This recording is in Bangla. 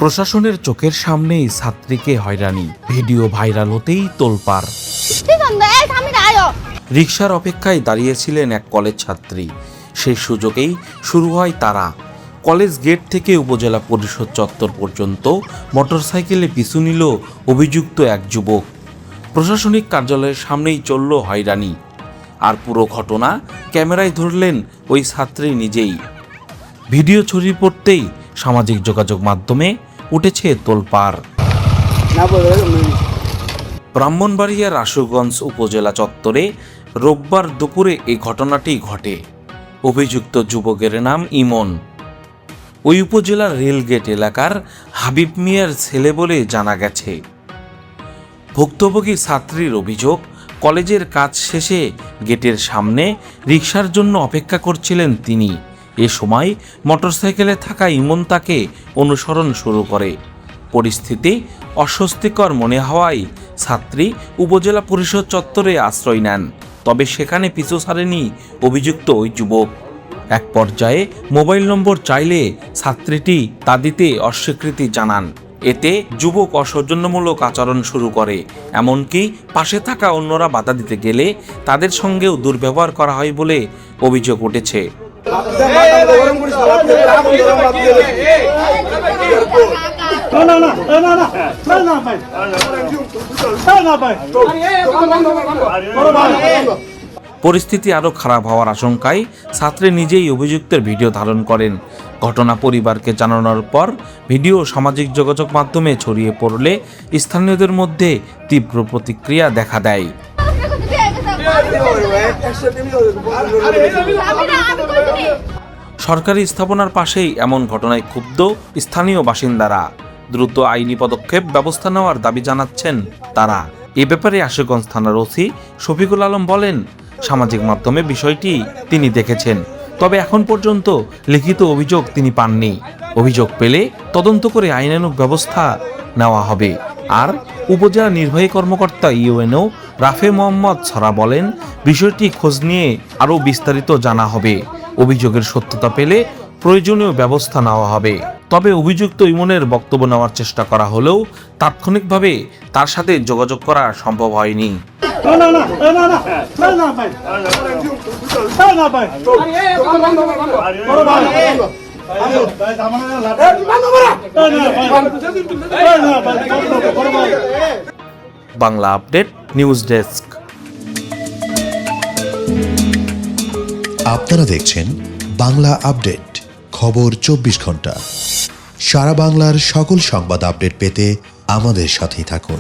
প্রশাসনের চোখের সামনেই ছাত্রীকে হয়রানি, ভিডিও ভাইরাল হতেই তোলপাড়। রিকশার অপেক্ষায় দাঁড়িয়েছিলেন এক কলেজ ছাত্রী। সেই সুযোগেই শুরু হয় তারা। কলেজ গেট থেকে উপজেলা পরিষদ চত্বর পর্যন্ত মোটরসাইকেলে পিছু নিল অভিযুক্ত এক যুবক। প্রশাসনিক কার্যালয়ের সামনেই চলল হয়রানি। আর পুরো ঘটনা ক্যামেরায় ধরলেন ওই ছাত্রী নিজেই। ভিডিও ছড়িয়ে পড়তেই সামাজিক যোগাযোগ মাধ্যমে উঠেছে তোলপাড়। ব্রাহ্মণবাড়িয়ার আশুগঞ্জ উপজেলা চত্বরে রোববার দুপুরে এই ঘটনাটি ঘটে। অভিযুক্ত যুবকের নাম ইমন। ওই উপজেলার রেলগেট এলাকার হাবিব মিয়ার ছেলে বলে জানা গেছে। ভুক্তভোগী ছাত্রীর অভিযোগ, কলেজের কাজ শেষে গেটের সামনে রিকশার জন্য অপেক্ষা করছিলেন তিনি। এ সময় মোটরসাইকেলে থাকা ইমন তাকে অনুসরণ শুরু করে। পরিস্থিতি অস্বস্তিকর মনে হওয়ায় ছাত্রী উপজেলা পরিষদ চত্বরে আশ্রয় নেন। তবে সেখানে পিছু ছাড়েনি অভিযুক্ত ওই যুবক। এক পর্যায়ে মোবাইল নম্বর চাইলে ছাত্রীটি তা দিতে অস্বীকৃতি জানান। এতে যুবক অসৌজন্যমূলক আচরণ শুরু করে। এমনকি পাশে থাকা অন্যরা বাধা দিতে গেলে তাদের সঙ্গেও দুর্ব্যবহার করা হয় বলে অভিযোগ উঠেছে। পরিস্থিতি আরও খারাপ হওয়ার আশঙ্কায় ছাত্রী নিজেই অভিযুক্তের ভিডিও ধারণ করেন। ঘটনা পরিবারকে জানানোর পর ভিডিও সামাজিক যোগাযোগ মাধ্যমে ছড়িয়ে পড়লে স্থানীয়দের মধ্যে তীব্র প্রতিক্রিয়া দেখা দেয়। সরকারি স্থাপনার পাশেই এমন ঘটনায় ক্ষুব্ধ স্থানীয় বাসিন্দারা। দ্রুত আইনি পদক্ষেপ ব্যবস্থা নেওয়ার দাবি জানাচ্ছেন তারা। এ ব্যাপারে আশুগঞ্জ থানার ওসি শফিকুল আলম বলেন, সামাজিক মাধ্যমে বিষয়টি তিনি দেখেছেন, তবে এখন পর্যন্ত লিখিত অভিযোগ তিনি পাননি। অভিযোগ পেলে তদন্ত করে আইনানুগ ব্যবস্থা নেওয়া হবে। আর উপজেলা নির্বাহী কর্মকর্তা ইউএনও রাফে মোহাম্মদ ছড়া বলেন, বিষয়টি খোঁজ নিয়ে আরও বিস্তারিত জানা হবে। অভিযোগের সত্যতা পেলে প্রয়োজনীয় ব্যবস্থা নেওয়া হবে। তবে অভিযুক্ত ইমনের বক্তব্য নেওয়ার চেষ্টা করা হলেও তাৎক্ষণিকভাবে তার সাথে যোগাযোগ করা সম্ভব হয়নি। Bangla update news desk. আপনারা দেখছেন বাংলা আপডেট, খবর 24 ঘন্টা। সারা বাংলার সকল সংবাদ আপডেট পেতে আমাদের সাথেই থাকুন।